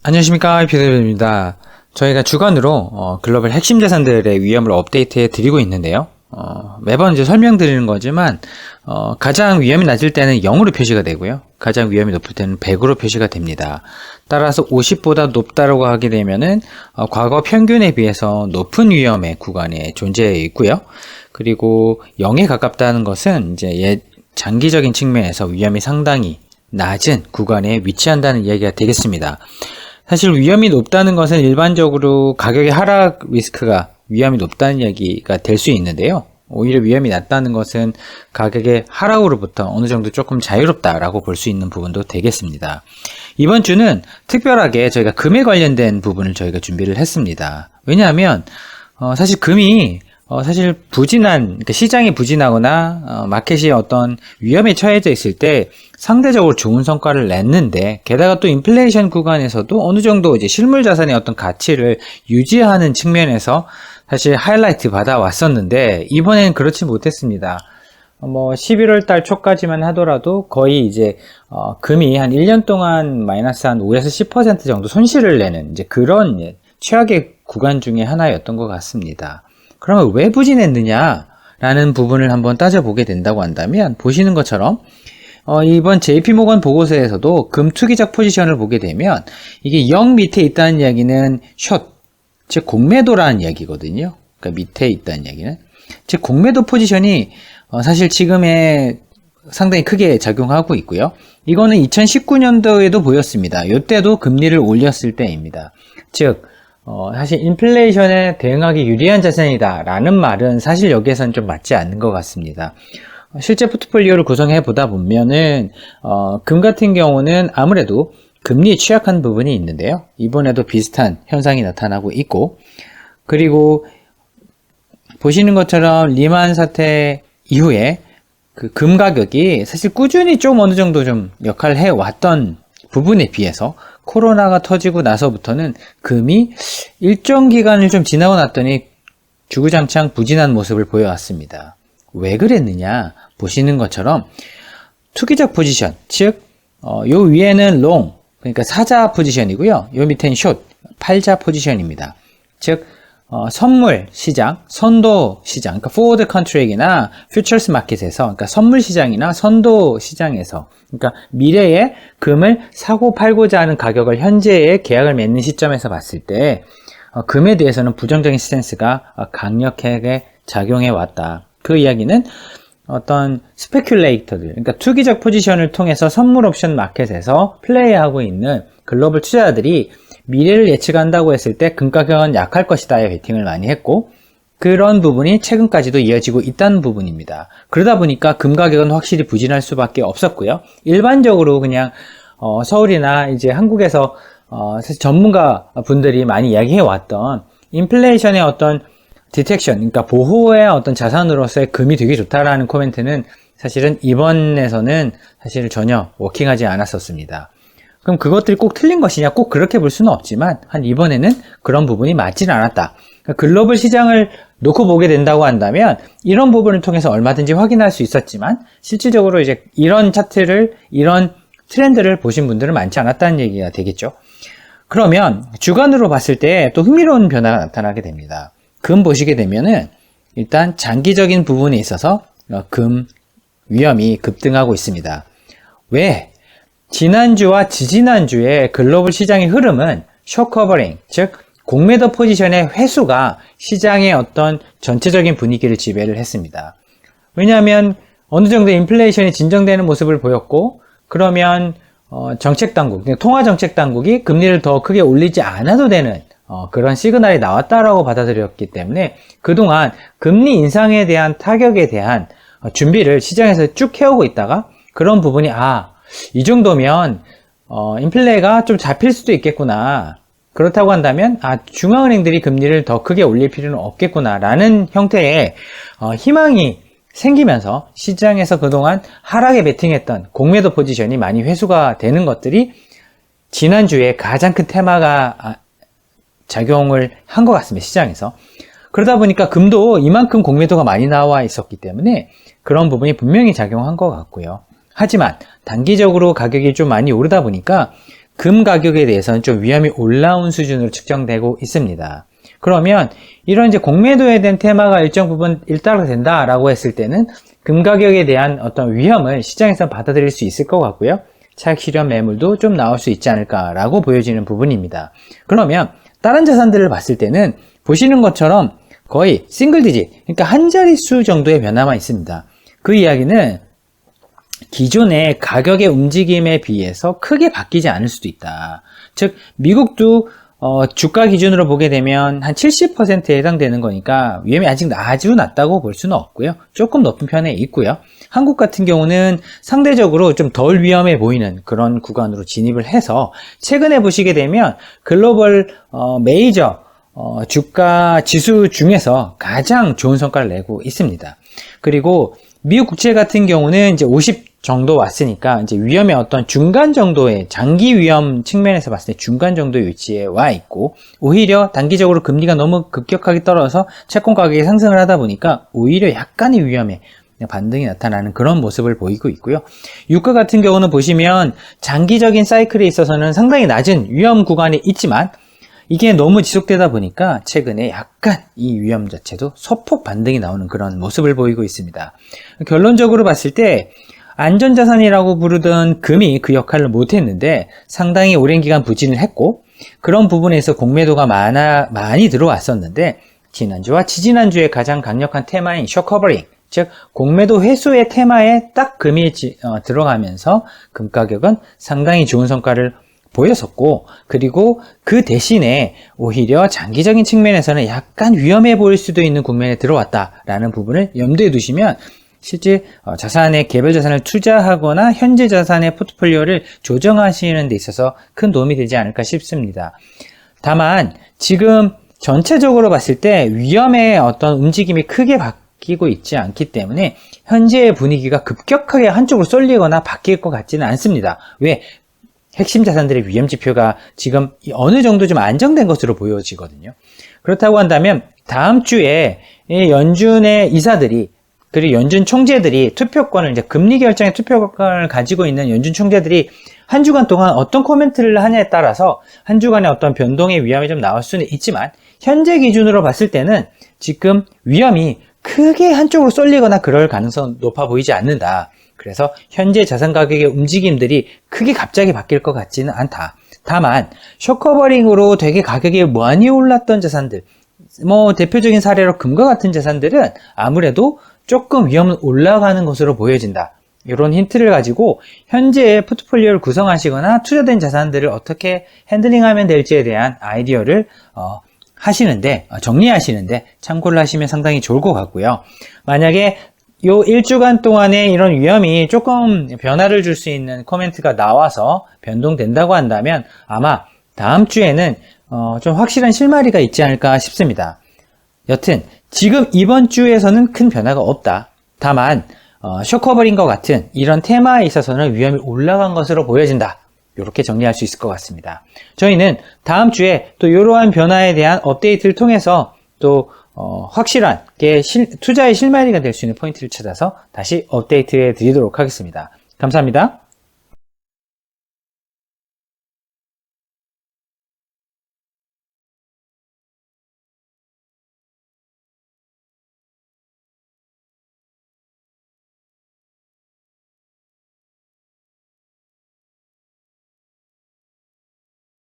안녕하십니까, 비대입니다. 저희가 주간으로 글로벌 핵심 자산들의 위험을 업데이트해 드리고 있는데요. 매번 이제 설명드리는 거지만 가장 위험이 낮을 때는 0으로 표시가 되고요. 가장 위험이 높을 때는 100으로 표시가 됩니다. 따라서 50보다 높다라고 하게 되면은 과거 평균에 비해서 높은 위험의 구간에 존재해 있고요. 그리고 0에 가깝다는 것은 이제 장기적인 측면에서 위험이 상당히 낮은 구간에 위치한다는 이야기가 되겠습니다. 사실 위험이 높다는 것은 일반적으로 가격의 하락 리스크가 위험이 높다는 이야기가 될 수 있는데요. 오히려 위험이 낮다는 것은 가격의 하락으로부터 어느 정도 조금 자유롭다라고 볼 수 있는 부분도 되겠습니다. 이번 주는 특별하게 저희가 금에 관련된 부분을 저희가 준비를 했습니다. 왜냐하면 사실 금이 사실 그러니까 시장이 부진하거나 마켓이 어떤 위험에 처해져 있을 때 상대적으로 좋은 성과를 냈는데, 게다가 또 인플레이션 구간에서도 어느 정도 이제 실물 자산의 어떤 가치를 유지하는 측면에서 사실 하이라이트 받아왔었는데, 이번에는 그렇지 못했습니다. 11월 달 초까지만 하더라도 거의 이제 금이 한 1년 동안 마이너스 한 5에서 10% 정도 손실을 내는 이제 그런 최악의 구간 중에 하나였던 것 같습니다. 그러면 왜 부진했느냐라는 부분을 한번 따져보게 된다고 한다면, 보시는 것처럼 이번 JP모건 보고서에서도 금 투기적 포지션을 보게 되면 이게 0 밑에 있다는 이야기는 숏, 즉 공매도라는 이야기거든요. 그러니까 밑에 있다는 이야기는, 즉 공매도 포지션이 사실 지금에 상당히 크게 작용하고 있고요. 이거는 2019년도에도 보였습니다. 이때도 금리를 올렸을 때입니다. 즉 사실 인플레이션에 대응하기 유리한 자산이다 라는 말은 사실 여기에서는 좀 맞지 않는 것 같습니다. 실제 포트폴리오를 구성해 보다 보면은 금 같은 경우는 아무래도 금리에 취약한 부분이 있는데요. 이번에도 비슷한 현상이 나타나고 있고, 그리고 보시는 것처럼 리만 사태 이후에 그 금 가격이 사실 꾸준히 좀 어느 정도 좀 역할을 해왔던 부분에 비해서 코로나가 터지고 나서부터는 금이 일정 기간을 좀 지나고 났더니 주구장창 부진한 모습을 보여왔습니다. 왜 그랬느냐? 보시는 것처럼 투기적 포지션, 즉 요 위에는 롱, 그러니까 사자 포지션이고요. 요 밑에는 숏, 팔자 포지션입니다. 즉 선물 시장, 선도 시장, 그러니까 포워드 컨트랙이나 퓨처스 마켓에서, 그러니까 선물 시장이나 선도 시장에서, 그러니까 미래에 금을 사고 팔고자 하는 가격을 현재의 계약을 맺는 시점에서 봤을 때 금에 대해서는 부정적인 스탠스가 강력하게 작용해 왔다. 그 이야기는 어떤 스페큘레이터들, 그러니까 투기적 포지션을 통해서 선물 옵션 마켓에서 플레이하고 있는 글로벌 투자자들이 미래를 예측한다고 했을 때 금 가격은 약할 것이다에 베팅을 많이 했고, 그런 부분이 최근까지도 이어지고 있다는 부분입니다. 그러다 보니까 금 가격은 확실히 부진할 수밖에 없었고요. 일반적으로 그냥 서울이나 이제 한국에서 사실 전문가 분들이 많이 이야기해 왔던 인플레이션의 어떤 디텍션, 그러니까 보호의 어떤 자산으로서의 금이 되게 좋다라는 코멘트는 사실은 이번에서는 사실 전혀 워킹하지 않았었습니다. 그럼 그것들이 꼭 틀린 것이냐? 꼭 그렇게 볼 수는 없지만 한 이번에는 그런 부분이 맞지는 않았다. 그러니까 글로벌 시장을 놓고 보게 된다고 한다면 이런 부분을 통해서 얼마든지 확인할 수 있었지만, 실질적으로 이제 이런 차트를, 이런 트렌드를 보신 분들은 많지 않았다는 얘기가 되겠죠. 그러면 주간으로 봤을 때 또 흥미로운 변화가 나타나게 됩니다. 금 보시게 되면은 일단 장기적인 부분에 있어서 금 위험이 급등하고 있습니다. 왜? 지난주와 지지난주의 글로벌 시장의 흐름은 숏커버링, 즉 공매도 포지션의 회수가 시장의 어떤 전체적인 분위기를 지배를 했습니다. 왜냐하면 어느 정도 인플레이션이 진정되는 모습을 보였고, 그러면 정책 당국, 통화 정책 당국이 금리를 더 크게 올리지 않아도 되는 그런 시그널이 나왔다라고 받아들였기 때문에 그동안 금리 인상에 대한 타격에 대한 준비를 시장에서 쭉 해오고 있다가, 그런 부분이 이 정도면 인플레가 좀 잡힐 수도 있겠구나, 그렇다고 한다면 중앙은행들이 금리를 더 크게 올릴 필요는 없겠구나 라는 형태의 희망이 생기면서 시장에서 그동안 하락에 베팅했던 공매도 포지션이 많이 회수가 되는 것들이 지난주에 가장 큰 테마가 작용을 한 것 같습니다, 시장에서. 그러다 보니까 금도 이만큼 공매도가 많이 나와 있었기 때문에 그런 부분이 분명히 작용한 것 같고요. 하지만 단기적으로 가격이 좀 많이 오르다 보니까 금 가격에 대해서는 좀 위험이 올라온 수준으로 측정되고 있습니다. 그러면 이런 이제 공매도에 대한 테마가 일정 부분 일단락 된다라고 했을 때는 금 가격에 대한 어떤 위험을 시장에서 받아들일 수 있을 것 같고요. 차익 실현 매물도 좀 나올 수 있지 않을까라고 보여지는 부분입니다. 그러면 다른 자산들을 봤을 때는 보시는 것처럼 거의 싱글 디짓, 그러니까 한 자릿수 정도의 변화만 있습니다. 그 이야기는 기존의 가격의 움직임에 비해서 크게 바뀌지 않을 수도 있다. 즉 미국도 주가 기준으로 보게 되면 한 70%에 해당되는 거니까 위험이 아직 아주 낮다고 볼 수는 없고요. 조금 높은 편에 있고요. 한국 같은 경우는 상대적으로 좀 덜 위험해 보이는 그런 구간으로 진입을 해서 최근에 보시게 되면 글로벌 메이저 주가 지수 중에서 가장 좋은 성과를 내고 있습니다. 그리고 미국 국채 같은 경우는 이제 50 정도 왔으니까 이제 위험의 어떤 중간 정도의 장기 위험 측면에서 봤을 때 중간 정도의 위치에 와 있고, 오히려 단기적으로 금리가 너무 급격하게 떨어져서 채권 가격이 상승을 하다 보니까 오히려 약간의 위험에 반등이 나타나는 그런 모습을 보이고 있고요. 유가 같은 경우는 보시면 장기적인 사이클에 있어서는 상당히 낮은 위험 구간이 있지만 이게 너무 지속되다 보니까 최근에 약간 이 위험 자체도 소폭 반등이 나오는 그런 모습을 보이고 있습니다. 결론적으로 봤을 때 안전자산이라고 부르던 금이 그 역할을 못했는데 상당히 오랜 기간 부진을 했고, 그런 부분에서 공매도가 많이 들어왔었는데 지난주와 지지난주에 가장 강력한 테마인 숏커버링, 즉 공매도 회수의 테마에 딱 금이 들어가면서 금 가격은 상당히 좋은 성과를 보였었고, 그리고 그 대신에 오히려 장기적인 측면에서는 약간 위험해 보일 수도 있는 국면에 들어왔다라는 부분을 염두에 두시면 실제 자산에 개별 자산을 투자하거나 현재 자산의 포트폴리오를 조정하시는 데 있어서 큰 도움이 되지 않을까 싶습니다. 다만 지금 전체적으로 봤을 때 위험의 어떤 움직임이 크게 바뀌고 있지 않기 때문에 현재의 분위기가 급격하게 한쪽으로 쏠리거나 바뀔 것 같지는 않습니다. 왜? 핵심 자산들의 위험 지표가 지금 어느 정도 좀 안정된 것으로 보여지거든요. 그렇다고 한다면 다음 주에 연준의 이사들이, 그리고 연준 총재들이 투표권을, 이제 금리 결정의 투표권을 가지고 있는 연준 총재들이 한 주간 동안 어떤 코멘트를 하냐에 따라서 한 주간의 어떤 변동의 위험이 좀 나올 수는 있지만, 현재 기준으로 봤을 때는 지금 위험이 크게 한쪽으로 쏠리거나 그럴 가능성은 높아 보이지 않는다. 그래서 현재 자산 가격의 움직임들이 크게 갑자기 바뀔 것 같지는 않다. 다만 숏커버링으로 되게 가격이 많이 올랐던 자산들, 대표적인 사례로 금과 같은 자산들은 아무래도 조금 위험은 올라가는 것으로 보여진다. 이런 힌트를 가지고 현재 포트폴리오를 구성하시거나 투자된 자산들을 어떻게 핸들링하면 될지에 대한 아이디어를 하시는데, 정리하시는데 참고를 하시면 상당히 좋을 것 같고요. 만약에 요 일주간 동안에 이런 위험이 조금 변화를 줄 수 있는 코멘트가 나와서 변동된다고 한다면 아마 다음 주에는 좀 확실한 실마리가 있지 않을까 싶습니다. 여튼 지금 이번 주에서는 큰 변화가 없다. 다만 숏커버링과 같은 이런 테마에 있어서는 위험이 올라간 것으로 보여진다. 이렇게 정리할 수 있을 것 같습니다. 저희는 다음 주에 또 이러한 변화에 대한 업데이트를 통해서 또 확실하게 투자의 실마리가 될 수 있는 포인트를 찾아서 다시 업데이트해 드리도록 하겠습니다. 감사합니다.